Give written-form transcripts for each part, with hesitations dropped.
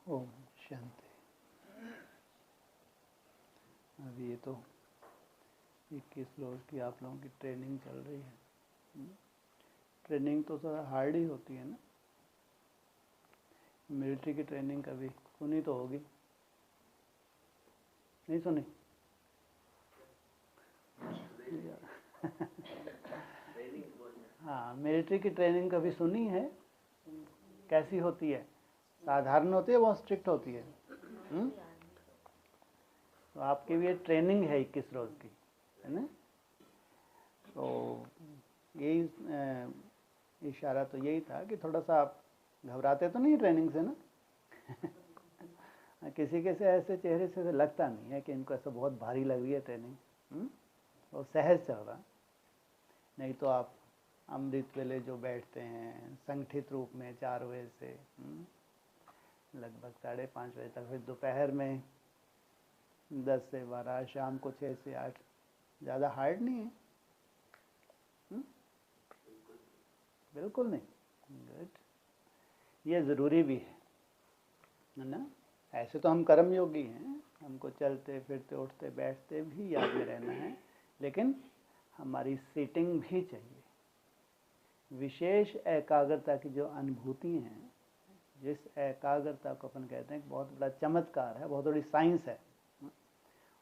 ओम शांति। अभी ये तो 21 रोज की आप लोगों की ट्रेनिंग चल रही है। ट्रेनिंग तो थोड़ा हार्ड ही होती है ना। मिलिट्री की ट्रेनिंग कभी सुनी तो होगी, नहीं सुनी? हाँ, मिलिट्री की ट्रेनिंग कभी सुनी है? कैसी होती है? साधारण होती है, बहुत स्ट्रिक्ट होती है? तो आपकी भी ये ट्रेनिंग है 21 रोज की, है ना? तो यही इशारा तो यही था कि थोड़ा सा आप घबराते तो नहीं ट्रेनिंग से ना? किसी के से ऐसे चेहरे से लगता नहीं है कि इनको ऐसा बहुत भारी लग रही है ट्रेनिंग। तो सहज चल रहा। नहीं तो आप अमृत वेले जो बैठते हैं संगठित रूप में 4 बजे से लगभग 5:30 बजे तक, फिर दोपहर में 10 से 12, शाम को 6 से 8, ज़्यादा हार्ड नहीं है? बिल्कुल नहीं। गुड। ये ज़रूरी भी है ना? ऐसे तो हम कर्मयोगी हैं, हमको चलते फिरते उठते बैठते भी याद में रहना है, लेकिन हमारी सीटिंग भी चाहिए। विशेष एकाग्रता की जो अनुभूति है, जिस एकाग्रता को अपन कहते हैं बहुत बड़ा चमत्कार है, बहुत बड़ी साइंस है,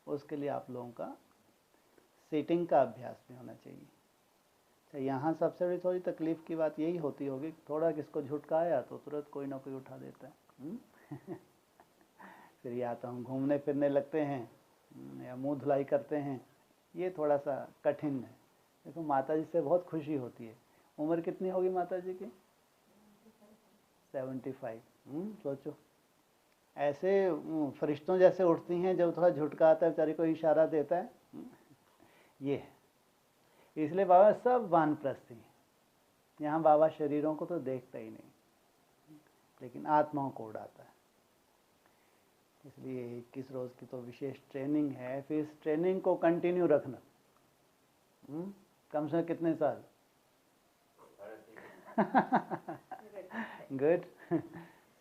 उसके लिए आप लोगों का सीटिंग का अभ्यास भी होना चाहिए। तो यहाँ सबसे बड़ी थोड़ी तकलीफ की बात यही होती होगी, थोड़ा किसको झुटकाया तो तुरंत कोई ना कोई उठा देता है। फिर या तो हम घूमने फिरने लगते हैं या मुंह धुलाई करते हैं, ये थोड़ा सा कठिन है। देखो माता जी से बहुत खुशी होती है। उम्र कितनी होगी माता जी की? 75। सोचो, ऐसे फरिश्तों जैसे उठती हैं, जब थोड़ा झुटका आता है बेचारी को इशारा देता है। ये है, इसलिए बाबा सब वानप्रस्थ हैं। यहाँ बाबा शरीरों को तो देखता ही नहीं, लेकिन आत्माओं को उड़ाता है। इसलिए 21 रोज की तो विशेष ट्रेनिंग है। फिर इस ट्रेनिंग को कंटिन्यू रखना। कम से कम कितने साल? गुड।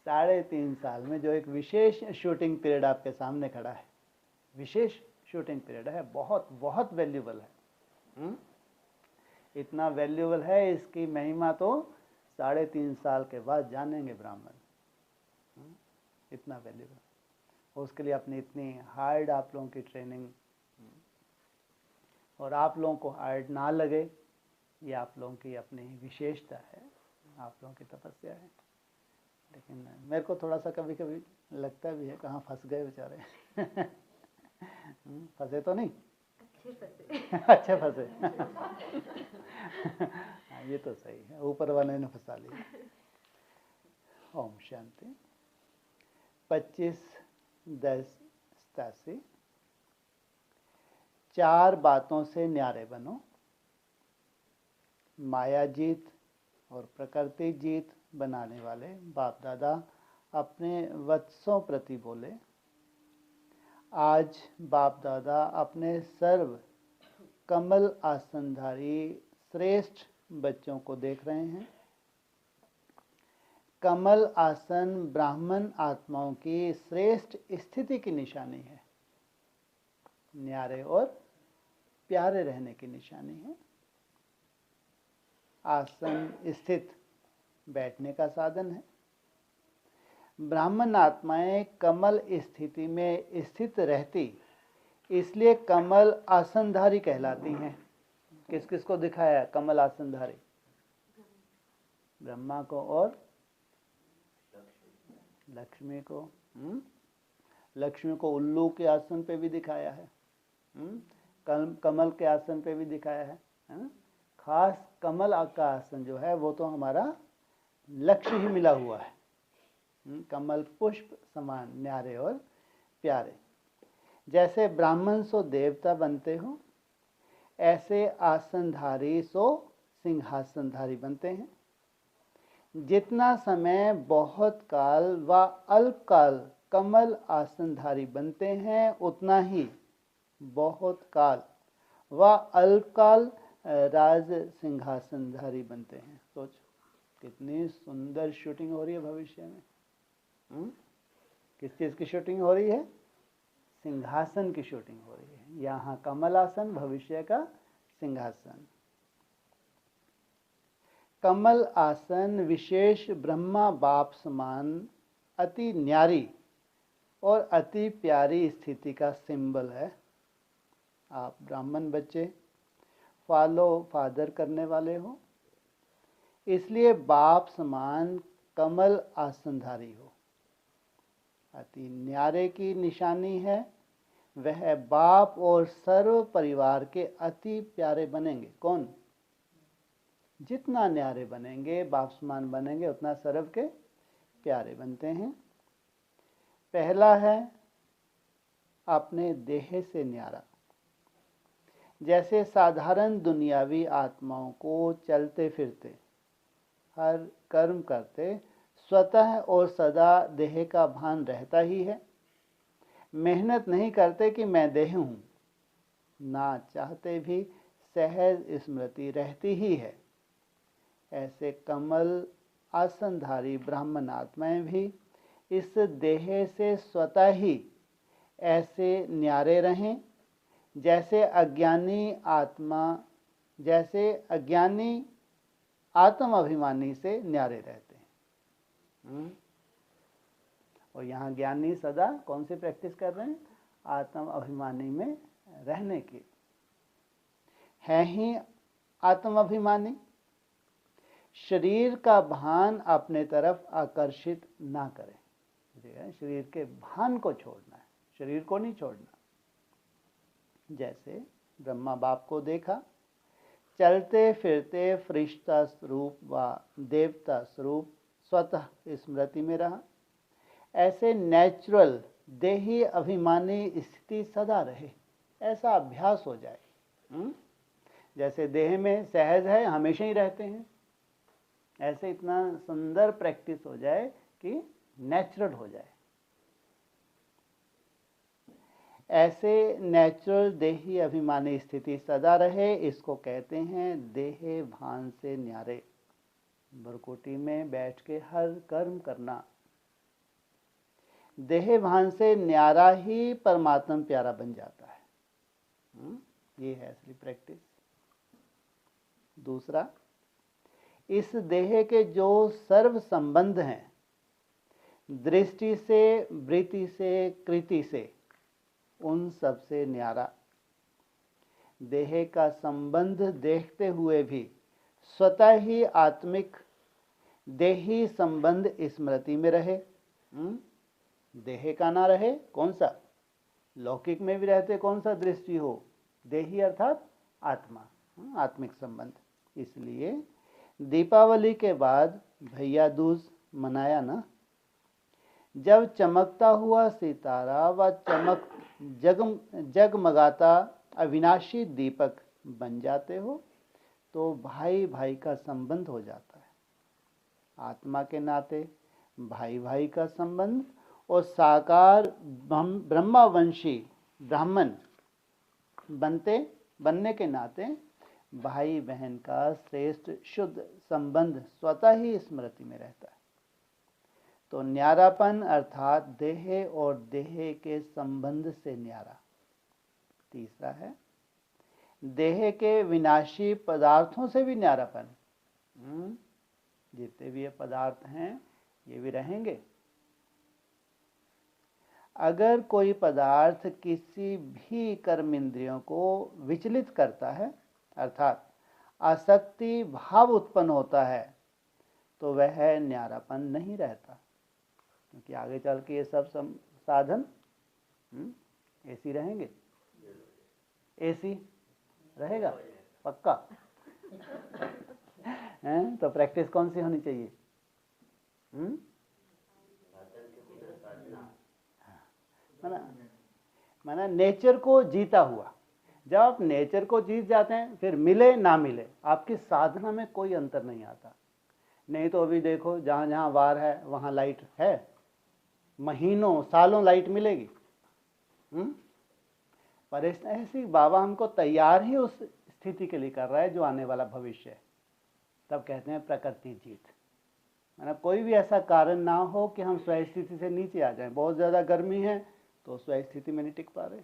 3.5 साल में जो एक विशेष शूटिंग पीरियड आपके सामने खड़ा है, विशेष शूटिंग पीरियड है, बहुत बहुत वैल्यूबल है। इतना वैल्यूबल है, इसकी महिमा तो 3.5 साल के बाद जानेंगे ब्राह्मण। इतना वैल्यूबल। उसके लिए अपनी इतनी हार्ड आप लोगों की ट्रेनिंग, और आप लोगों को हार्ड ना लगे, ये आप लोगों की अपनी विशेषता है, आप लोगों की तपस्या है। लेकिन मेरे को थोड़ा सा कभी कभी लगता भी है कहाँ फंस गए बेचारे। फंसे तो नहीं? अच्छे फंसे। ये तो सही है, ऊपर वाले ने फंसा लिया। ओम शांति। 25/10/87। 4 बातों से न्यारे बनो। माया जीत और प्रकृति जीत बनाने वाले बाप दादा अपने वत्सों प्रति बोले। आज बाप दादा अपने सर्व कमल आसनधारी श्रेष्ठ बच्चों को देख रहे हैं। कमल आसन ब्राह्मण आत्माओं की श्रेष्ठ स्थिति की निशानी है, न्यारे और प्यारे रहने की निशानी है। आसन स्थित बैठने का साधन है। ब्राह्मण आत्माएं कमल स्थिति में स्थित रहती, इसलिए कमल आसनधारी कहलाती हैं। किस किस को दिखाया है कमल आसनधारी? ब्रह्मा को और लक्ष्मी को। लक्ष्मी को उल्लू के आसन पे भी दिखाया है, कमल के आसन पे भी दिखाया है। खास कमल का आसन जो है वो तो हमारा लक्ष्य ही मिला हुआ है। कमल पुष्प समान न्यारे और प्यारे। जैसे ब्राह्मण सो देवता बनते हो, ऐसे आसनधारी सो सिंहासनधारी बनते हैं। जितना समय बहुत काल व अल्पकाल कमल आसनधारी बनते हैं, उतना ही बहुत काल व अल्पकाल राज सिंहासनधारी बनते हैं। सोचो कितनी सुंदर शूटिंग हो रही है भविष्य में। किस चीज़ की शूटिंग हो रही है? सिंहासन की शूटिंग हो रही है। यहाँ कमल आसन, भविष्य का सिंहासन। कमल आसन विशेष ब्रह्मा बाप समान अति न्यारी और अति प्यारी स्थिति का सिंबल है। आप ब्राह्मण बच्चे फॉलो फादर करने वाले हो, इसलिए बाप समान कमल आसनधारी हो। अति न्यारे की निशानी है, वह बाप और सर्व परिवार के अति प्यारे बनेंगे। कौन? जितना न्यारे बनेंगे, बाप समान बनेंगे, उतना सर्व के प्यारे बनते हैं। पहला है अपने देह से न्यारा। जैसे साधारण दुनियावी आत्माओं को चलते फिरते हर कर्म करते स्वतः और सदा देह का भान रहता ही है। मेहनत नहीं करते कि मैं देह हूँ, ना चाहते भी सहज स्मृति रहती ही है। ऐसे कमल आसनधारी ब्राह्मण आत्माएं भी इस देह से स्वतः ही ऐसे न्यारे रहें जैसे अज्ञानी आत्म अभिमानी से न्यारे रहते हैं। और यहाँ ज्ञानी सदा कौन सी प्रैक्टिस कर रहे हैं? आत्म अभिमानी में रहने की। है ही आत्म अभिमानी, शरीर का भान अपने तरफ आकर्षित ना करें। शरीर के भान को छोड़ना है, शरीर को नहीं छोड़ना। जैसे ब्रह्मा बाप को देखा, चलते फिरते फरिश्ता स्वरूप व देवता स्वरूप स्वतः स्मृति में रहा। ऐसे नेचुरल देही अभिमानी स्थिति सदा रहे, ऐसा अभ्यास हो जाए। जैसे देह में सहज है, हमेशा ही रहते हैं, ऐसे इतना सुंदर प्रैक्टिस हो जाए कि नेचुरल हो जाए। ऐसे नेचुरल देही अभिमानी स्थिति सदा रहे, इसको कहते हैं देह भान से न्यारे। बरकोटी में बैठ के हर कर्म करना। देह भान से न्यारा ही परमात्मा प्यारा बन जाता है। ये है असली प्रैक्टिस। दूसरा, इस देह के जो सर्व संबंध हैं, दृष्टि से, वृत्ति से, कृति से, उन सब से न्यारा। देह का संबंध देखते हुए भी स्वतः ही आत्मिक देही संबंध स्मृति में रहे। देह का ना रहे, कौन सा? लौकिक में भी रहते कौन सा दृष्टि हो? देही अर्थात आत्मा, आत्मिक संबंध। इसलिए दीपावली के बाद भैया दूज मनाया ना, जब चमकता हुआ सितारा व जगमगाता अविनाशी दीपक बन जाते हो, तो भाई भाई का संबंध हो जाता है। आत्मा के नाते भाई भाई का संबंध और साकार ब्रह्मावंशी ब्राह्मण बनने के नाते भाई बहन का श्रेष्ठ शुद्ध संबंध स्वतः ही स्मृति में रहता है। तो न्यारापन अर्थात देह और देह के संबंध से न्यारा। तीसरा है देह के विनाशी पदार्थों से भी न्यारापन। जितने भी ये पदार्थ हैं ये भी रहेंगे। अगर कोई पदार्थ किसी भी कर्म इंद्रियों को विचलित करता है, अर्थात आसक्ति भाव उत्पन्न होता है, तो वह न्यारापन नहीं रहता। क्योंकि आगे चल के ये सब साधन एसी रहेंगे। एसी रहेगा पक्का। तो प्रैक्टिस कौन सी होनी चाहिए? माना नेचर को जीता हुआ। जब आप नेचर को जीत जाते हैं, फिर मिले ना मिले आपकी साधना में कोई अंतर नहीं आता। नहीं तो अभी देखो, जहाँ जहाँ वार है वहाँ लाइट है, महीनों सालों लाइट मिलेगी। पर ऐसी बाबा हमको तैयार ही उस स्थिति के लिए कर रहा है जो आने वाला भविष्य है। तब कहते हैं प्रकृति जीत। मतलब कोई भी ऐसा कारण ना हो कि हम स्वयं स्थिति से नीचे आ जाएं। बहुत ज़्यादा गर्मी है तो स्वयं स्थिति में नहीं टिक पा रहे,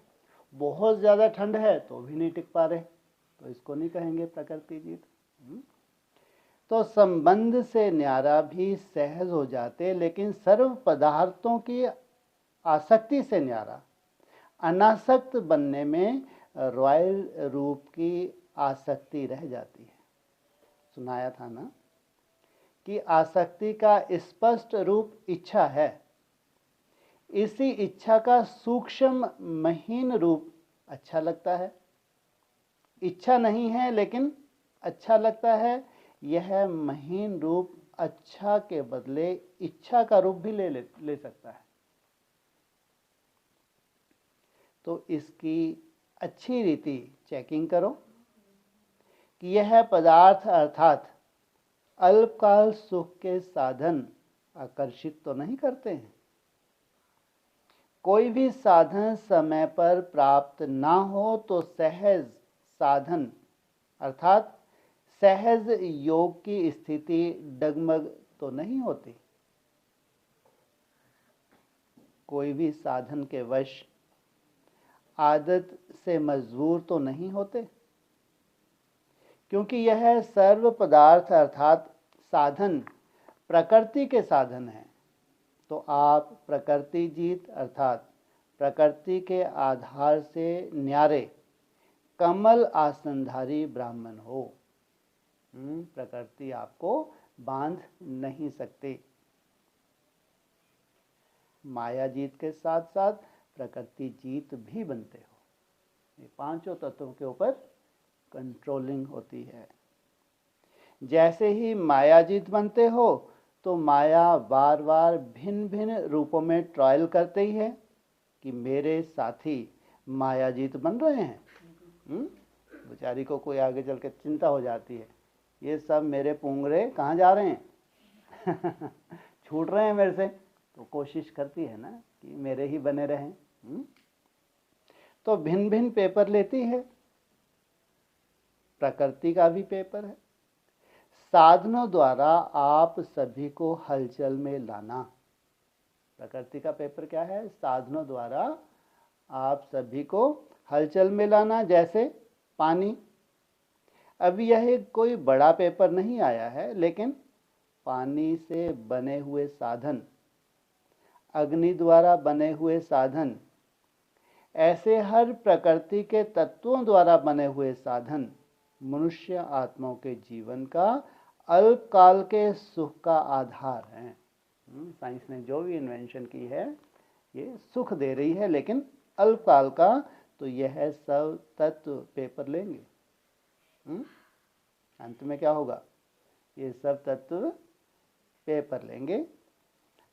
बहुत ज़्यादा ठंड है तो भी नहीं टिक पा रहे, तो इसको नहीं कहेंगे प्रकृति जीत। तो संबंध से न्यारा भी सहज हो जाते, लेकिन सर्व पदार्थों की आसक्ति से न्यारा अनासक्त बनने में रॉयल रूप की आसक्ति रह जाती है। सुनाया था ना कि आसक्ति का स्पष्ट रूप इच्छा है, इसी इच्छा का सूक्ष्म महीन रूप अच्छा लगता है। इच्छा नहीं है लेकिन अच्छा लगता है, यह महीन रूप अच्छा के बदले इच्छा का रूप भी ले सकता है। तो इसकी अच्छी रीति चेकिंग करो कि यह पदार्थ अर्थात अल्पकाल सुख के साधन आकर्षित तो नहीं करते हैं। कोई भी साधन समय पर प्राप्त ना हो तो सहज साधन अर्थात सहज योग की स्थिति डगमग तो नहीं होती। कोई भी साधन के वश आदत से मजबूर तो नहीं होते, क्योंकि यह सर्व पदार्थ अर्थात साधन प्रकृति के साधन हैं। तो आप प्रकृति जीत अर्थात प्रकृति के आधार से न्यारे कमल आसनधारी ब्राह्मण हो। प्रकृति आपको बांध नहीं सकती। माया जीत के साथ साथ प्रकृति जीत भी बनते हो। ये पांचों तत्वों के ऊपर कंट्रोलिंग होती है। जैसे ही माया जीत बनते हो तो माया बार बार भिन्न भिन्न रूपों में ट्रायल करते ही है कि मेरे साथी माया जीत बन रहे हैं। बेचारी को कोई आगे चल के चिंता हो जाती है, ये सब मेरे पुंगरे कहाँ जा रहे हैं छूट रहे हैं मेरे से, तो कोशिश करती है ना कि मेरे ही बने रहें। तो भिन्न भिन्न पेपर लेती है, प्रकृति का भी पेपर है। साधनों द्वारा आप सभी को हलचल में लाना। प्रकृति का पेपर क्या है? साधनों द्वारा आप सभी को हलचल में लाना। जैसे पानी, अभी यह कोई बड़ा पेपर नहीं आया है, लेकिन पानी से बने हुए साधन, अग्नि द्वारा बने हुए साधन, ऐसे हर प्रकृति के तत्वों द्वारा बने हुए साधन मनुष्य आत्माओं के जीवन का अल्पकाल के सुख का आधार है। साइंस ने जो भी इन्वेंशन की है ये सुख दे रही है, लेकिन अल्पकाल का। तो यह सब तत्व पेपर लेंगे। अंत में क्या होगा? ये सब तत्व पेपर लेंगे।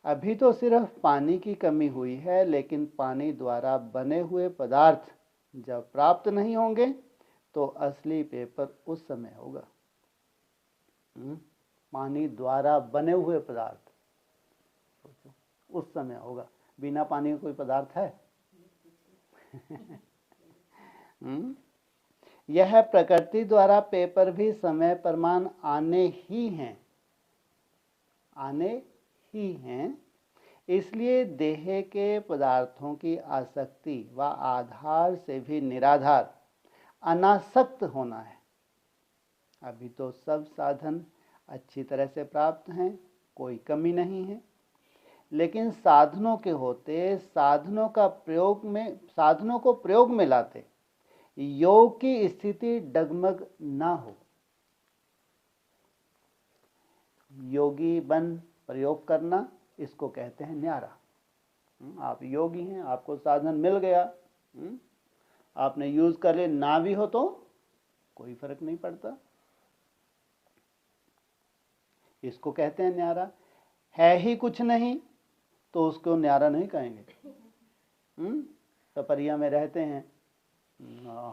अभी तो सिर्फ पानी की कमी हुई है, लेकिन पानी द्वारा बने हुए पदार्थ जब प्राप्त नहीं होंगे तो असली पेपर उस समय होगा। पानी द्वारा बने हुए पदार्थ उस समय होगा। बिना पानी का कोई पदार्थ है? यह प्रकृति द्वारा पेपर भी समय प्रमाण आने ही हैं। इसलिए देह के पदार्थों की आसक्ति व आधार से भी निराधार अनासक्त होना है। अभी तो सब साधन अच्छी तरह से प्राप्त हैं, कोई कमी नहीं है, लेकिन साधनों के होते साधनों को प्रयोग में लाते योग की स्थिति डगमग ना हो। योगी बन प्रयोग करना, इसको कहते हैं न्यारा। आप योगी हैं, आपको साधन मिल गया, आपने यूज कर ले, ना भी हो तो कोई फर्क नहीं पड़ता। इसको कहते हैं न्यारा। है ही कुछ नहीं तो उसको न्यारा नहीं कहेंगे। सपरिया में रहते हैं,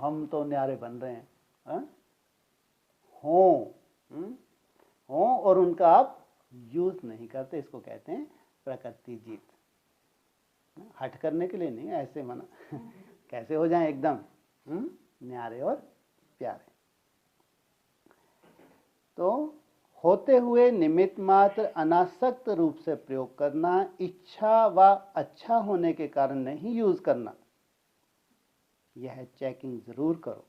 हम तो न्यारे बन रहे हैं। हो और उनका आप यूज नहीं करते, इसको कहते हैं प्रकृति जीत। हट करने के लिए नहीं, ऐसे मना कैसे हो जाएं एकदम न्यारे और प्यारे। तो होते हुए निमित्त मात्र अनासक्त रूप से प्रयोग करना, इच्छा व अच्छा होने के कारण नहीं यूज करना, यह चेकिंग जरूर करो।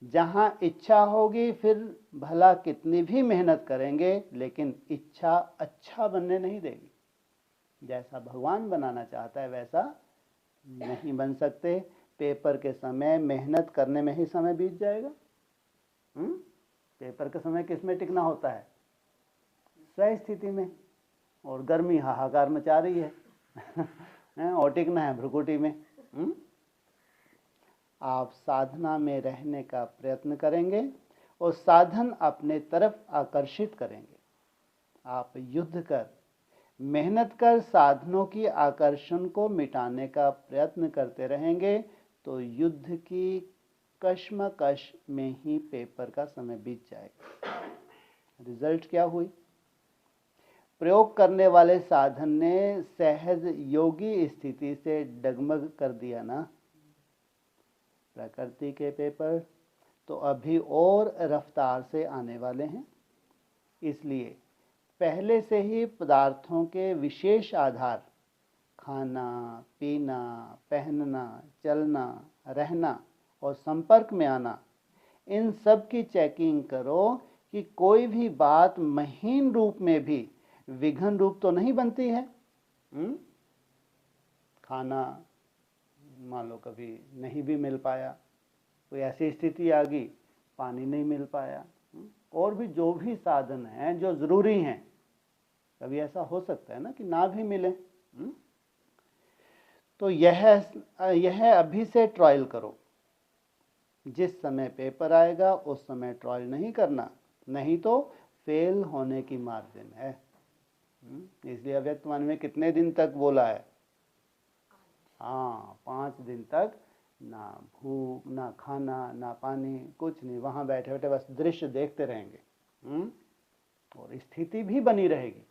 जहां इच्छा होगी फिर भला कितनी भी मेहनत करेंगे लेकिन इच्छा अच्छा बनने नहीं देगी। जैसा भगवान बनाना चाहता है वैसा नहीं बन सकते। पेपर के समय मेहनत करने में ही समय बीत जाएगा। पेपर के समय किस में टिकना होता है? स्व स्थिति में। और गर्मी हाहाकार मचा रही है और टिकना है भ्रुकुटी में। आप साधना में रहने का प्रयत्न करेंगे और साधन अपने तरफ आकर्षित करेंगे। आप युद्ध कर, मेहनत कर साधनों की आकर्षण को मिटाने का प्रयत्न करते रहेंगे तो युद्ध की कश्मकश में ही पेपर का समय बीत जाएगा। रिजल्ट क्या हुई? प्रयोग करने वाले साधन ने सहज योगी स्थिति से डगमग कर दिया ना। प्रकृति के पेपर तो अभी और रफ्तार से आने वाले हैं। इसलिए पहले से ही पदार्थों के विशेष आधार, खाना पीना, पहनना, चलना, रहना और संपर्क में आना, इन सब की चेकिंग करो कि कोई भी बात महीन रूप में भी विघन रूप तो नहीं बनती है। खाना मान लो कभी नहीं भी मिल पाया, कोई ऐसी स्थिति आ गई पानी नहीं मिल पाया, और भी जो भी साधन हैं जो जरूरी हैं, कभी ऐसा हो सकता है ना कि ना भी मिले। तो यह अभी से ट्रायल करो। जिस समय पेपर आएगा उस समय ट्रायल नहीं करना, नहीं तो फेल होने की मार्जिन है। इसलिए अव्यक्त वाणी में कितने दिन तक बोला है? हाँ, 5 दिन तक ना भूख, ना खाना, ना पानी, कुछ नहीं। वहां बैठे बैठे बस दृश्य देखते रहेंगे और स्थिति भी बनी रहेगी।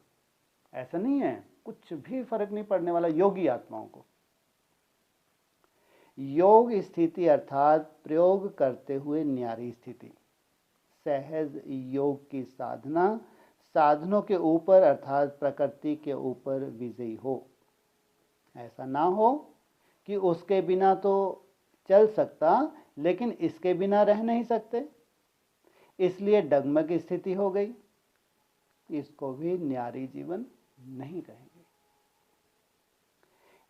ऐसा नहीं है, कुछ भी फर्क नहीं पड़ने वाला योगी आत्माओं को। योग स्थिति अर्थात प्रयोग करते हुए न्यारी स्थिति, सहज योग की साधना साधनों के ऊपर अर्थात प्रकृति के ऊपर विजयी हो। ऐसा ना हो कि उसके बिना तो चल सकता लेकिन इसके बिना रह नहीं सकते, इसलिए डगमग स्थिति हो गई। इसको भी न्यारी जीवन नहीं कहेंगे।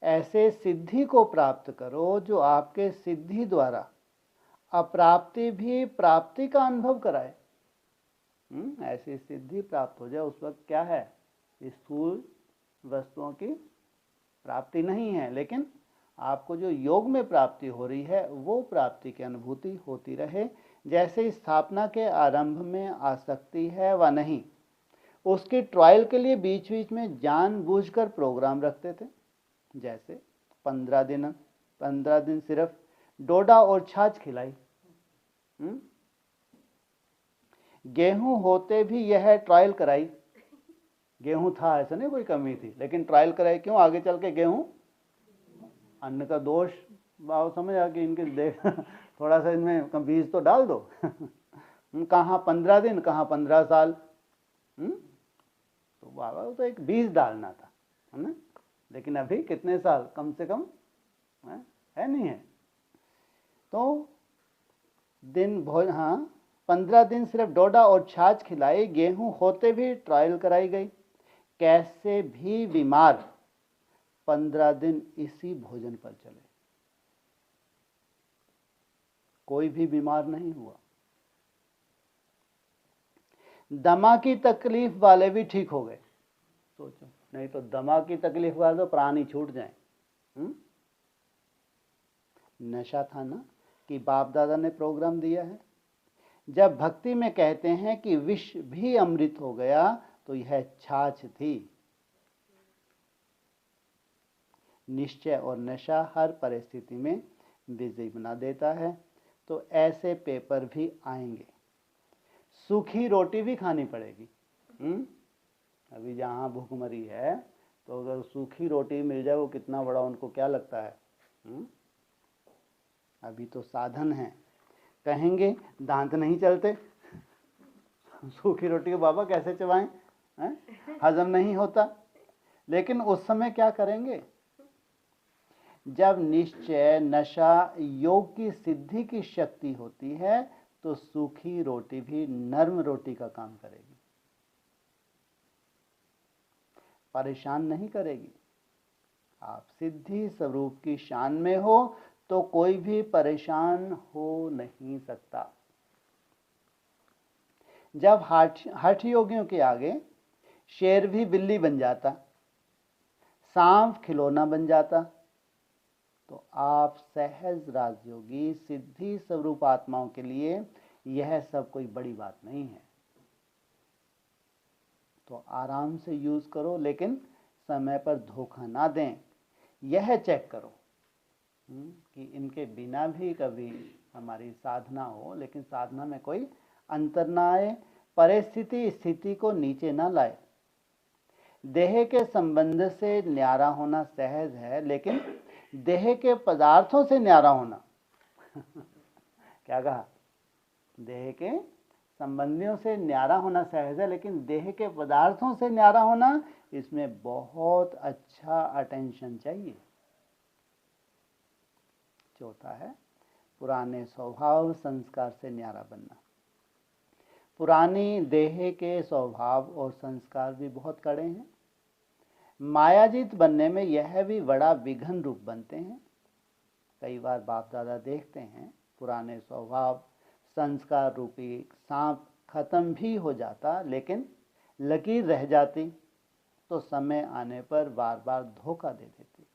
ऐसे सिद्धि को प्राप्त करो जो आपके सिद्धि द्वारा अप्राप्ति भी प्राप्ति का अनुभव कराए। ऐसी सिद्धि प्राप्त हो जाए उस वक्त क्या है? स्थूल वस्तुओं की प्राप्ति नहीं है, लेकिन आपको जो योग में प्राप्ति हो रही है वो प्राप्ति की अनुभूति होती रहे। जैसे स्थापना के आरंभ में आसक्ति है व नहीं, उसकी ट्रायल के लिए बीच बीच में जानबूझकर प्रोग्राम रखते थे। जैसे 15 दिन सिर्फ डोडा और छाछ खिलाई। गेहूं होते भी यह ट्रायल कराई। गेहूं था, ऐसा नहीं कोई कमी थी, लेकिन ट्रायल कराई क्यों? आगे चल के गेहूं अन्न का दोष भाव समझ आ कि इनके देख थोड़ा सा इनमें बीज तो डाल दो। कहाँ 15 दिन, कहाँ 15 साल। तो बाबा तो एक बीज डालना था, है ना? लेकिन अभी कितने साल कम से कम है नहीं है। तो दिन भोज, हाँ 15 दिन सिर्फ डोडा और छाछ खिलाई, गेहूं होते भी ट्रायल कराई गई। कैसे भी बीमार 15 दिन इसी भोजन पर चले, कोई भी बीमार नहीं हुआ। दमा की तकलीफ वाले भी ठीक हो गए। सोचो, नहीं तो दमा की तकलीफ वाले तो प्राण ही छूट जाए। नशा था ना कि बाप दादा ने प्रोग्राम दिया है। जब भक्ति में कहते हैं कि विष भी अमृत हो गया तो यह छाछ थी। निश्चय और नशा हर परिस्थिति में विजयी बना देता है। तो ऐसे पेपर भी आएंगे। सूखी रोटी भी खानी पड़ेगी। अभी जहाँ भूखमरी है तो अगर सूखी रोटी मिल जाए वो कितना बड़ा उनको क्या लगता है। अभी तो साधन है। कहेंगे दांत नहीं चलते, सूखी रोटी को बाबा कैसे चबाएं, हजम नहीं होता। लेकिन उस समय क्या करेंगे, जब निश्चय नशा योग की सिद्धि की शक्ति होती है तो सूखी रोटी भी नर्म रोटी का काम करेगी, परेशान नहीं करेगी। आप सिद्धि स्वरूप की शान में हो तो कोई भी परेशान हो नहीं सकता। जब हठ योगियों के आगे शेर भी बिल्ली बन जाता, सांप खिलौना बन जाता, तो आप सहज राजयोगी सिद्धि स्वरूप आत्माओं के लिए यह सब कोई बड़ी बात नहीं है। तो आराम से यूज करो, लेकिन समय पर धोखा ना दें। यह चेक करो कि इनके बिना भी कभी हमारी साधना हो, लेकिन साधना में कोई अंतर ना आए, परिस्थिति स्थिति को नीचे ना लाए। देह के संबंध से न्यारा होना सहज है, लेकिन देह के पदार्थों से न्यारा होना क्या कहा, देह के संबंधियों से न्यारा होना सहज है, लेकिन देह के पदार्थों से न्यारा होना, इसमें बहुत अच्छा अटेंशन चाहिए। चौथा है पुराने स्वभाव संस्कार से न्यारा बनना। पुरानी देह के स्वभाव और संस्कार भी बहुत कड़े हैं, मायाजीत बनने में यह भी बड़ा विघन रूप बनते हैं। कई बार बाप दादा देखते हैं पुराने स्वभाव संस्कार रूपी सांप खत्म भी हो जाता, लेकिन लकीर रह जाती, तो समय आने पर बार बार धोखा दे देती।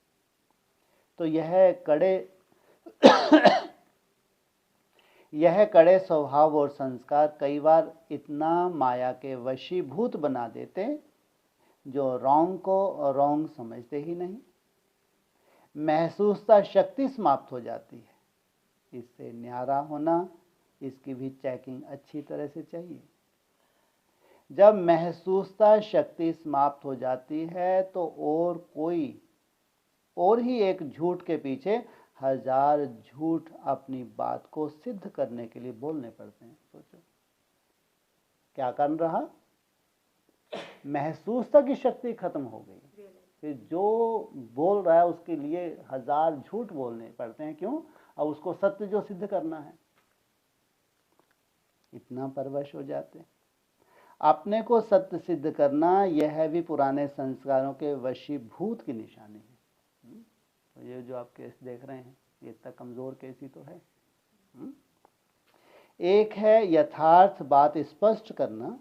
तो यह कड़े स्वभाव और संस्कार कई बार इतना माया के वशीभूत बना देते, जो रॉन्ग को रॉन्ग समझते ही नहीं। महसूसता शक्ति समाप्त हो जाती है। इससे न्यारा होना, इसकी भी चेकिंग अच्छी तरह से चाहिए। जब महसूसता शक्ति समाप्त हो जाती है तो और ही एक झूठ के पीछे हजार झूठ अपनी बात को सिद्ध करने के लिए बोलने पड़ते हैं। सोचो क्या कर रहा, महसूसता की शक्ति खत्म हो गई, फिर जो बोल रहा है उसके लिए हजार झूठ बोलने पड़ते हैं। क्यों? अब उसको सत्य जो सिद्ध करना है, इतना परवश हो जाते। अपने को सत्य सिद्ध करना, यह भी पुराने संस्कारों के वशीभूत की निशानी है। तो ये जो आप केस देख रहे हैं, ये इतना कमजोर केस ही तो है। एक है यथार्थ बात स्पष्ट करना,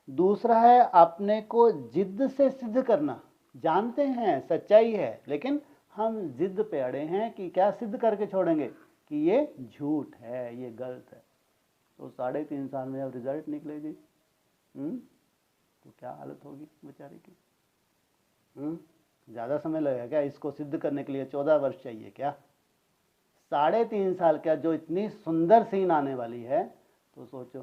दूसरा है अपने को जिद से सिद्ध करना। जानते हैं सच्चाई है, लेकिन हम जिद पे अड़े हैं कि क्या सिद्ध करके छोड़ेंगे कि ये झूठ है, ये गलत है। तो 3.5 साल में जब रिजल्ट निकलेगी तो क्या हालत होगी बेचारे की। ज़्यादा समय लगेगा क्या इसको सिद्ध करने के लिए? 14 वर्ष चाहिए क्या? 3.5 साल क्या, जो इतनी सुंदर सीन आने वाली है। तो सोचो,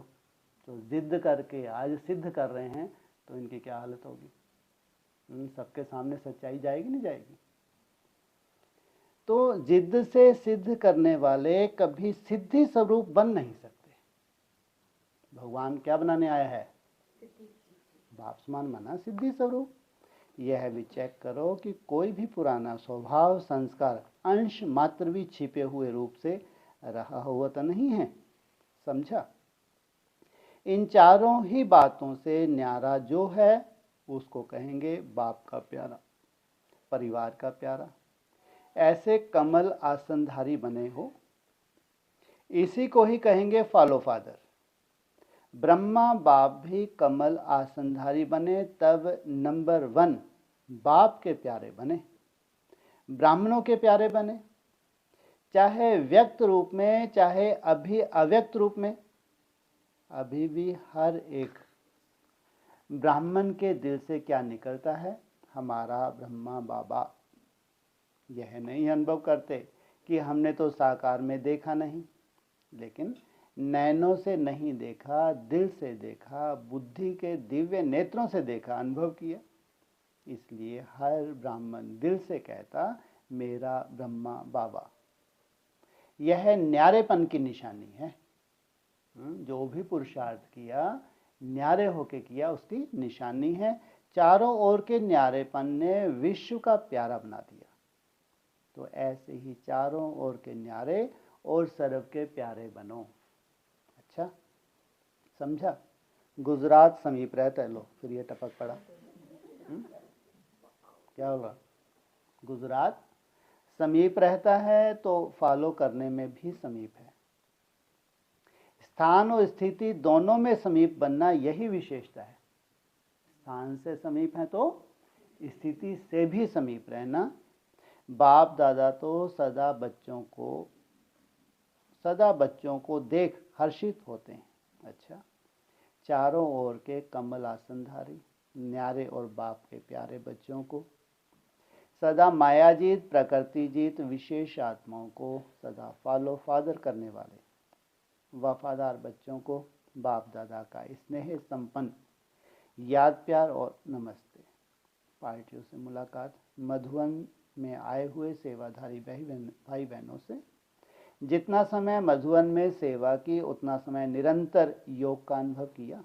तो जिद करके आज सिद्ध कर रहे हैं तो इनकी क्या हालत होगी। सबके सामने सच्चाई जाएगी नहीं जाएगी। तो जिद से सिद्ध करने वाले कभी सिद्धि स्वरूप बन नहीं सकते। भगवान क्या बनाने आया है? बाप समान माना सिद्धि स्वरूप। यह भी चेक करो कि कोई भी पुराना स्वभाव संस्कार अंश मात्र भी छिपे हुए रूप से रहा हुआ तो नहीं है। समझा? इन चारों ही बातों से न्यारा जो है उसको कहेंगे बाप का प्यारा, परिवार का प्यारा। ऐसे कमल आसनधारी बने हो, इसी को ही कहेंगे फॉलो फादर। ब्रह्मा बाप भी कमल आसनधारी बने, तब नंबर 1 बाप के प्यारे बने, ब्राह्मणों के प्यारे बने, चाहे व्यक्त रूप में चाहे अभी अव्यक्त रूप में। अभी भी हर एक ब्राह्मण के दिल से क्या निकलता है? हमारा ब्रह्मा बाबा। यह नहीं अनुभव करते कि हमने तो साकार में देखा नहीं, लेकिन नैनों से नहीं देखा, दिल से देखा, बुद्धि के दिव्य नेत्रों से देखा, अनुभव किया। इसलिए हर ब्राह्मण दिल से कहता मेरा ब्रह्मा बाबा। यह न्यारेपन की निशानी है। जो भी पुरुषार्थ किया, न्यारे होके किया उसकी निशानी है। चारों ओर के न्यारेपन ने विश्व का प्यारा बना दिया। तो ऐसे ही चारों ओर के न्यारे और सर्व के प्यारे बनो। अच्छा समझा? गुजरात समीप रहता है, लो फिर ये टपक पड़ा। क्या होगा? गुजरात समीप रहता है तो फॉलो करने में भी समीप है। स्थान और स्थिति दोनों में समीप बनना यही विशेषता है। स्थान से समीप है तो स्थिति से भी समीप रहना। बाप दादा तो सदा बच्चों को देख हर्षित होते हैं। अच्छा, चारों ओर के कमल आसनधारी न्यारे और बाप के प्यारे बच्चों को, सदा मायाजीत प्रकृतिजीत विशेष आत्माओं को सदा फॉलो फादर करने वाले वफादार बच्चों को बाप दादा का स्नेह संपन्न याद प्यार और नमस्ते। पार्टियों से मुलाकात। मधुवन में आए हुए सेवाधारी भाई बहनों से जितना समय मधुवन में सेवा की उतना समय निरंतर योग का अनुभव किया।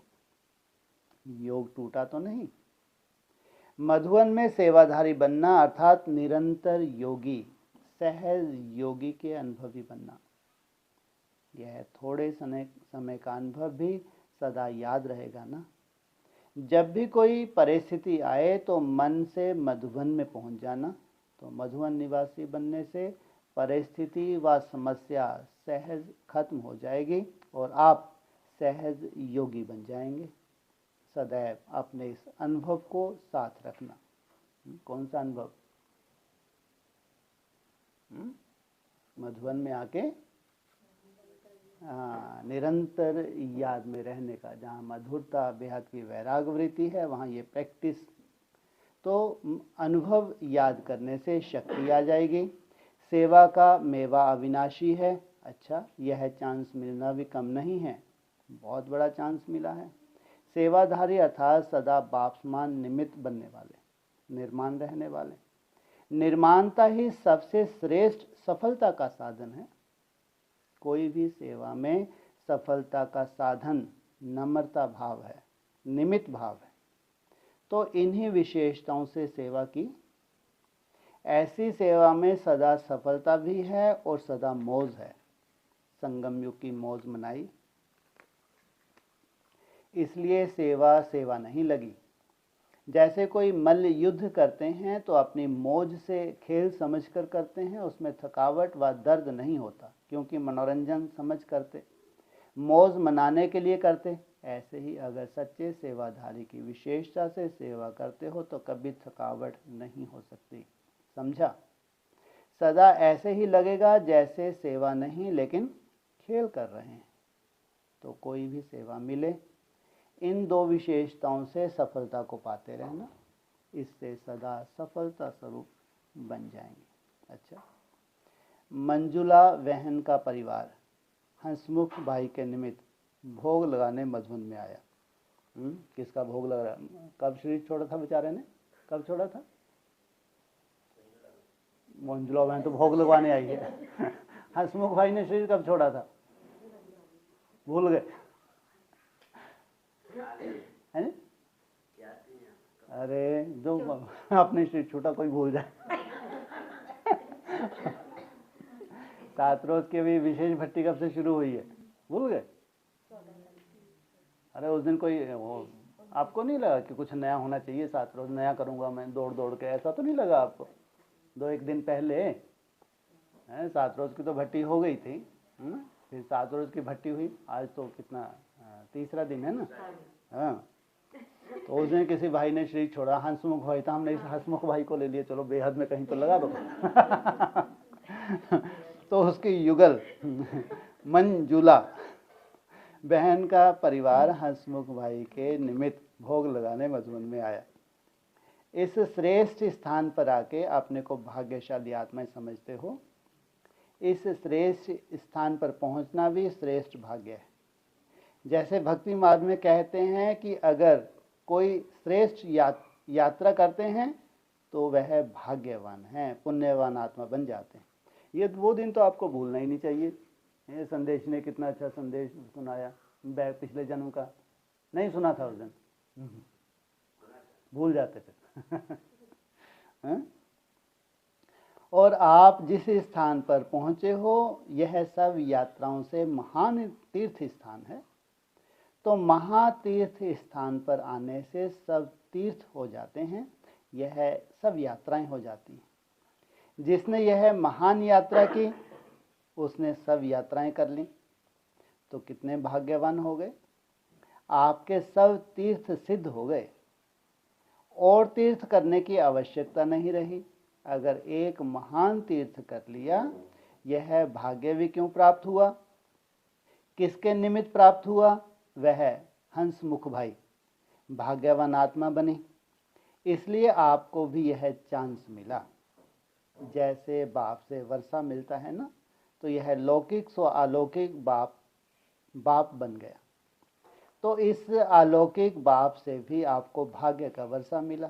योग टूटा तो नहीं। मधुवन में सेवाधारी बनना अर्थात निरंतर योगी, सहज योगी के अनुभवी बनना। यह थोड़े समय का अनुभव भी सदा याद रहेगा ना। जब भी कोई परिस्थिति आए तो मन से मधुवन में पहुंच जाना। तो मधुवन निवासी बनने से परिस्थिति व समस्या सहज खत्म हो जाएगी और आप सहज योगी बन जाएंगे। सदैव अपने इस अनुभव को साथ रखना। कौन सा अनुभव? मधुवन में आके निरंतर याद में रहने का। जहाँ मधुरता बेहद की वैराग्यवृत्ति है वहाँ ये प्रैक्टिस। तो अनुभव याद करने से शक्ति आ जाएगी। सेवा का मेवा अविनाशी है। अच्छा, यह चांस मिलना भी कम नहीं है, बहुत बड़ा चांस मिला है। सेवाधारी अर्थात सदा बाप समान निमित्त बनने वाले, निर्माण रहने वाले। निर्माणता ही सबसे श्रेष्ठ सफलता का साधन है। कोई भी सेवा में सफलता का साधन नम्रता भाव है, निमित्त भाव है। तो इन्हीं विशेषताओं से सेवा की। ऐसी सेवा में सदा सफलता भी है और सदा मौज है। संगम युग की मौज मनाई, इसलिए सेवा नहीं लगी। जैसे कोई मल्ल युद्ध करते हैं तो अपनी मौज से खेल समझकर करते हैं, उसमें थकावट व दर्द नहीं होता क्योंकि मनोरंजन समझ करते, मौज मनाने के लिए करते। ऐसे ही अगर सच्चे सेवाधारी की विशेषता से सेवा करते हो तो कभी थकावट नहीं हो सकती। समझा? सदा ऐसे ही लगेगा जैसे सेवा नहीं लेकिन खेल कर रहे हैं। तो कोई भी सेवा मिले, इन दो विशेषताओं से सफलता को पाते रहना, इससे सदा सफलता स्वरूप बन जाएंगे। अच्छा, मंजुला बहन का परिवार हंसमुख भाई के निमित्त भोग लगाने मधुबन में आया। किसका भोग लग रहा है? कब शरीर छोड़ा था बेचारे ने? कब छोड़ा था? मंजुला बहन तो भोग लगवाने आई है। हंसमुख भाई ने शरीर कब छोड़ा था? भूल गए? है नहीं? अरे जो अपने शरीर छोटा कोई भूल जाए। 7 रोज की भी विशेष भट्टी कब से शुरू हुई है? भूल गए? अरे उस दिन कोई वो आपको नहीं लगा कि कुछ नया होना चाहिए? 7 रोज नया करूंगा मैं दौड़ दौड़ के, ऐसा तो नहीं लगा आपको? 2-1 दिन पहले 7 रोज की तो भट्टी हो गई थी, फिर 7 रोज की भट्टी हुई। आज तो कितना तीसरा दिन है ना? हाँ, तो उस दिन किसी भाई ने शरीर छोड़ा, हंसमुख भाई था, हमने इस हंसमुख भाई को ले लिया, चलो बेहद में कहीं तो लगा दो। तो उसकी युगल मंजुला बहन का परिवार हंसमुख भाई के निमित्त भोग लगाने मधुबन में आया। इस श्रेष्ठ स्थान पर आके अपने को भाग्यशाली आत्माएं समझते हो। इस श्रेष्ठ स्थान पर पहुंचना भी श्रेष्ठ भाग्य है। जैसे भक्ति मार्ग में कहते हैं कि अगर कोई श्रेष्ठ यात्रा करते हैं तो वह भाग्यवान है, पुण्यवान आत्मा बन जाते हैं। ये वो दिन तो आपको भूलना ही नहीं चाहिए। ये संदेश ने कितना अच्छा संदेश सुनाया पिछले जन्म का। नहीं सुना था उस दिन, भूल जाते फिर। हाँ? और आप जिस स्थान पर पहुंचे हो यह सब यात्राओं से महान तीर्थ स्थान है, तो महातीर्थ स्थान पर आने से सब तीर्थ हो जाते हैं, यह सब यात्राएं हो जाती हैं। जिसने यह महान यात्रा की उसने सब यात्राएं कर ली, तो कितने भाग्यवान हो गए। आपके सब तीर्थ सिद्ध हो गए और तीर्थ करने की आवश्यकता नहीं रही। अगर एक महान तीर्थ कर लिया, यह भाग्य भी क्यों प्राप्त हुआ, किसके निमित्त प्राप्त हुआ, वह हंसमुख भाई भाग्यवान आत्मा बनी, इसलिए आपको भी यह चांस मिला। जैसे बाप से वर्षा मिलता है ना, तो यह लौकिक सो अलौकिक बाप बन गया, तो इस अलौकिक बाप से भी आपको भाग्य का वर्षा मिला।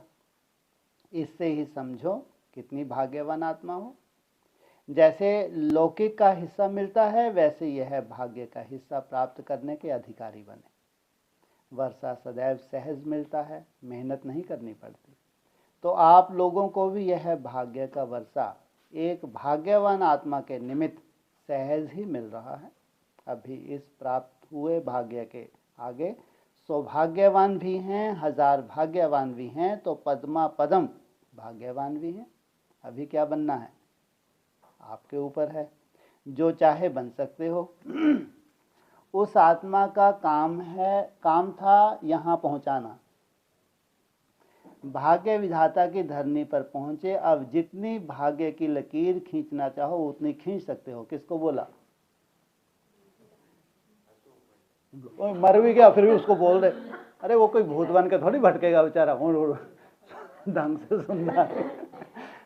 इससे ही समझो कितनी भाग्यवान आत्मा हो। जैसे लौकिक का हिस्सा मिलता है, वैसे यह भाग्य का हिस्सा प्राप्त करने के अधिकारी बने। वर्षा सदैव सहज मिलता है, मेहनत नहीं करनी पड़ती। तो आप लोगों को भी यह भाग्य का वर्षा एक भाग्यवान आत्मा के निमित्त सहज ही मिल रहा है। अभी इस प्राप्त हुए भाग्य के आगे सौभाग्यवान भी हैं, हजार भाग्यवान भी हैं, तो पद्मा पदम भाग्यवान भी हैं। अभी क्या बनना है आपके ऊपर है, जो चाहे बन सकते हो। उस आत्मा का काम था यहाँ पहुँचाना। भाग्य विधाता की धरनी पर पहुँचे, अब जितनी भाग्य की लकीर खींचना चाहो उतनी खींच सकते हो। किसको बोला, मर भी गया फिर भी उसको बोल रहे, अरे वो कोई भूत बन के थोड़ी भटकेगा बेचारा, ढंग से सुनना है।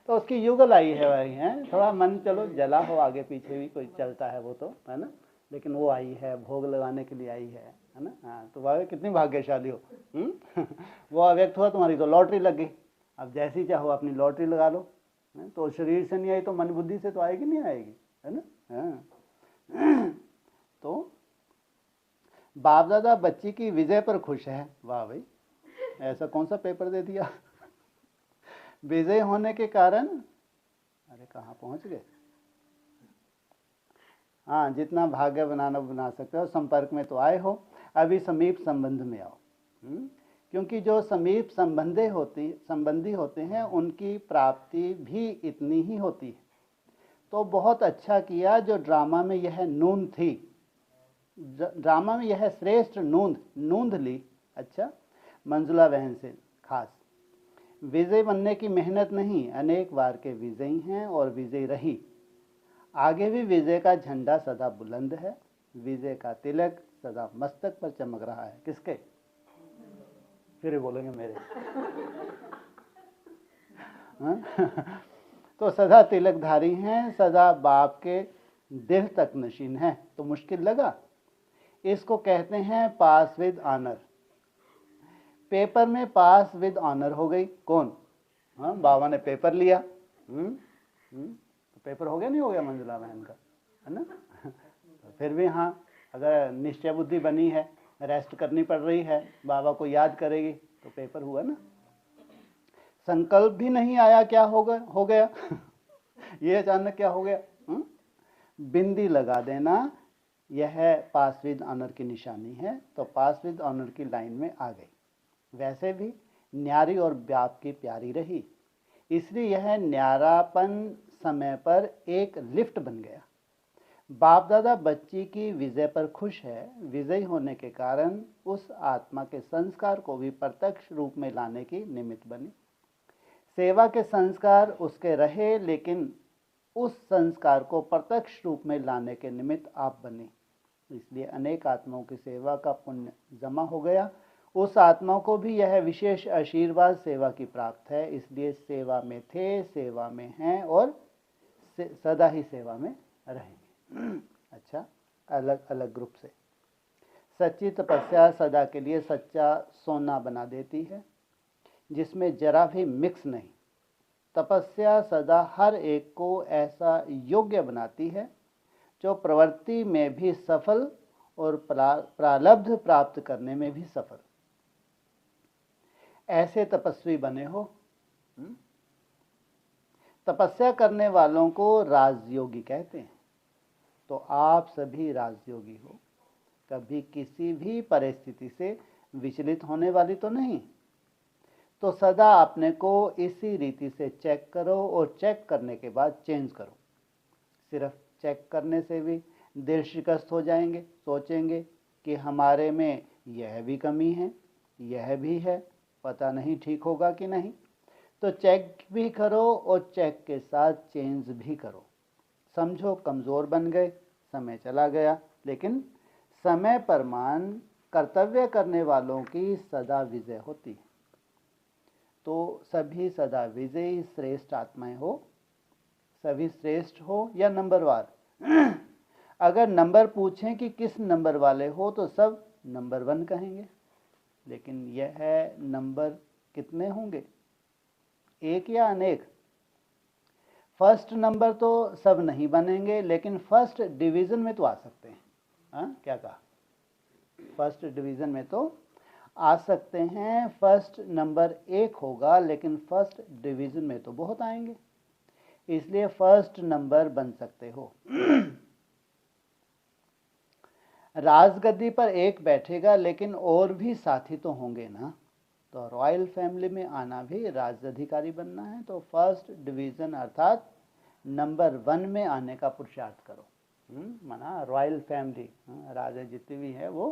तो उसकी युगल आई है भाई, है थोड़ा मन चलो जला हो, आगे पीछे भी कोई चलता है वो तो, है ना, लेकिन वो आई है भोग लगाने के लिए आई है ना। हाँ, तो भाई कितनी भाग्यशाली हो। वो अव्यक्त हुआ, तुम्हारी तो लॉटरी लग गई। अब जैसी चाहो अपनी लॉटरी लगा लो, तो शरीर से नहीं आई तो मन बुद्धि से तो आएगी, नहीं आएगी, है ना। हाँ। तो बाप दादा बच्ची की विजय पर खुश है। वाह भाई, ऐसा कौन सा पेपर दे दिया। विजय होने के कारण, अरे कहाँ पहुंच गए। हाँ, जितना भाग्य बना सकते हो, संपर्क में तो आए हो, अभी समीप संबंध में आओ। क्योंकि जो समीप संबंधी होते हैं उनकी प्राप्ति भी इतनी ही होती है। तो बहुत अच्छा किया जो ड्रामा में यह नूंद थी, ड्रामा में यह श्रेष्ठ नूंद ली। अच्छा, मंजुला बहन से खास विजय बनने की मेहनत नहीं, अनेक बार के विजयी हैं और विजयी रही। आगे भी विजय का झंडा सदा बुलंद है, विजय का तिलक सदा मस्तक पर चमक रहा है। किसके, फिर बोलेंगे मेरे। तो सदा तिलकधारी हैं, सदा बाप के दिल तक नशीन है। तो मुश्किल लगा, इसको कहते हैं पास विद ऑनर। पेपर में पास विद ऑनर हो गई। कौन, हाँ, बाबा ने पेपर लिया। तो पेपर हो गया, नहीं हो गया मंजुला बहन का, है ना। तो फिर भी हाँ, अगर निश्चय बुद्धि बनी है, रेस्ट करनी पड़ रही है, बाबा को याद करेगी, तो पेपर हुआ ना। संकल्प भी नहीं आया, क्या हो गया। ये अचानक क्या हो गया। बिंदी लगा देना, यह पास विद ऑनर की निशानी है। तो पास विद ऑनर की लाइन में आ गई। वैसे भी न्यारी और व्याप की प्यारी रही, इसलिए यह न्यारापन समय पर एक लिफ्ट बन गया। बाप दादा बच्ची की विजय पर खुश है। विजयी होने के कारण उस आत्मा के संस्कार को भी प्रत्यक्ष रूप में लाने की निमित्त बनी। सेवा के संस्कार उसके रहे, लेकिन उस संस्कार को प्रत्यक्ष रूप में लाने के निमित्त आप बने। इसलिए अनेक आत्माओं की सेवा का पुण्य जमा हो गया। उस आत्मा को भी यह विशेष आशीर्वाद सेवा की प्राप्त है, इसलिए सेवा में थे, सेवा में हैं और सदा ही सेवा में रहेंगे। अच्छा, अलग अलग ग्रुप से। सच्ची तपस्या सदा के लिए सच्चा सोना बना देती है, जिसमें जरा भी मिक्स नहीं। तपस्या सदा हर एक को ऐसा योग्य बनाती है जो प्रवृत्ति में भी सफल और प्रारब्ध प्राप्त करने में भी सफल। ऐसे तपस्वी बने हो। तपस्या करने वालों को राजयोगी कहते हैं। तो आप सभी राजयोगी हो। कभी किसी भी परिस्थिति से विचलित होने वाली तो नहीं। तो सदा अपने को इसी रीति से चेक करो और चेक करने के बाद चेंज करो। सिर्फ चेक करने से भी दिल शिकस्त हो जाएंगे, सोचेंगे कि हमारे में यह भी कमी है, यह भी है, पता नहीं ठीक होगा कि नहीं। तो चेक भी करो और चेक के साथ चेंज भी करो। समझो कमज़ोर बन गए, समय चला गया, लेकिन समय पर मान कर्तव्य करने वालों की सदा विजय होती है। तो सभी सदा विजयी श्रेष्ठ आत्माएं हो। सभी श्रेष्ठ हो या नंबरवार। अगर नंबर पूछें कि किस नंबर वाले हो तो सब नंबर 1 कहेंगे, लेकिन यह नंबर कितने होंगे, एक या अनेक? फर्स्ट नंबर तो सब नहीं बनेंगे, लेकिन फर्स्ट डिवीज़न में तो आ सकते हैं। हाँ, क्या कहा? फर्स्ट डिवीज़न में तो आ सकते हैं। फर्स्ट नंबर 1 होगा, लेकिन फर्स्ट डिवीज़न में तो बहुत आएंगे, इसलिए फर्स्ट नंबर बन सकते हो। राजगद्दी पर एक बैठेगा, लेकिन और भी साथी तो होंगे ना। तो रॉयल फैमिली में आना भी राज्याधिकारी बनना है, तो फर्स्ट डिवीज़न अर्थात नंबर 1 में आने का पुरुषार्थ करो। माना रॉयल फैमिली, राजा जितनी भी है वो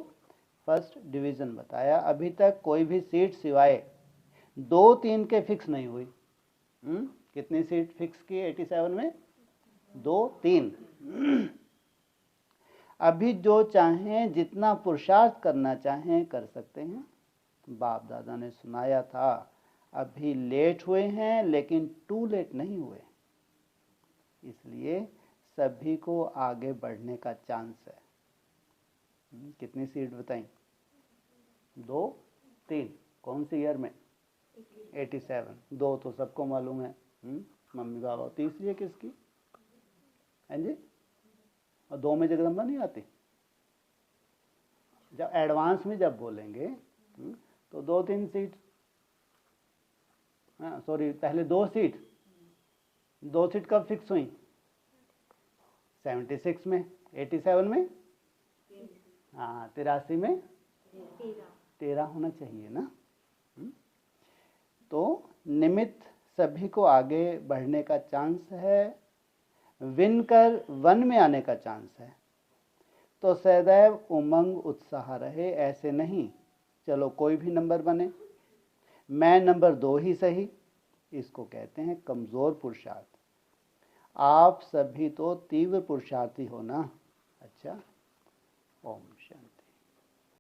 फर्स्ट डिवीज़न बताया। अभी तक कोई भी सीट सिवाय 2-3 के फिक्स नहीं हुई। कितनी सीट फिक्स की 87 में? 2-3। अभी जो चाहें, जितना पुरुषार्थ करना चाहें कर सकते हैं। बाप दादा ने सुनाया था, अभी लेट हुए हैं लेकिन टू लेट नहीं हुए। इसलिए सभी को आगे बढ़ने का चांस है। कितनी सीट बताई? 2-3। कौन सी ईयर में? 87। 2 तो सबको मालूम है, मम्मी बाबा। तीसरी है किसकी? हैं जी? और 2 में जगदम्बा नहीं आती? जब एडवांस में जब बोलेंगे तो 2-3 सीट, हाँ सॉरी, पहले 2 सीट। 2 सीट कब फिक्स हुई? 76 में। 87 में? हाँ, 83 में 13 होना चाहिए ना। तो निमित्त सभी को आगे बढ़ने का चांस है, विन कर 1 में आने का चांस है। तो सदैव उमंग उत्साह रहे। ऐसे नहीं चलो कोई भी नंबर बने, मैं नंबर 2 ही सही। इसको कहते हैं कमज़ोर पुरुषार्थ। आप सभी तो तीव्र पुरुषार्थी हो ना। अच्छा, ओम शांति।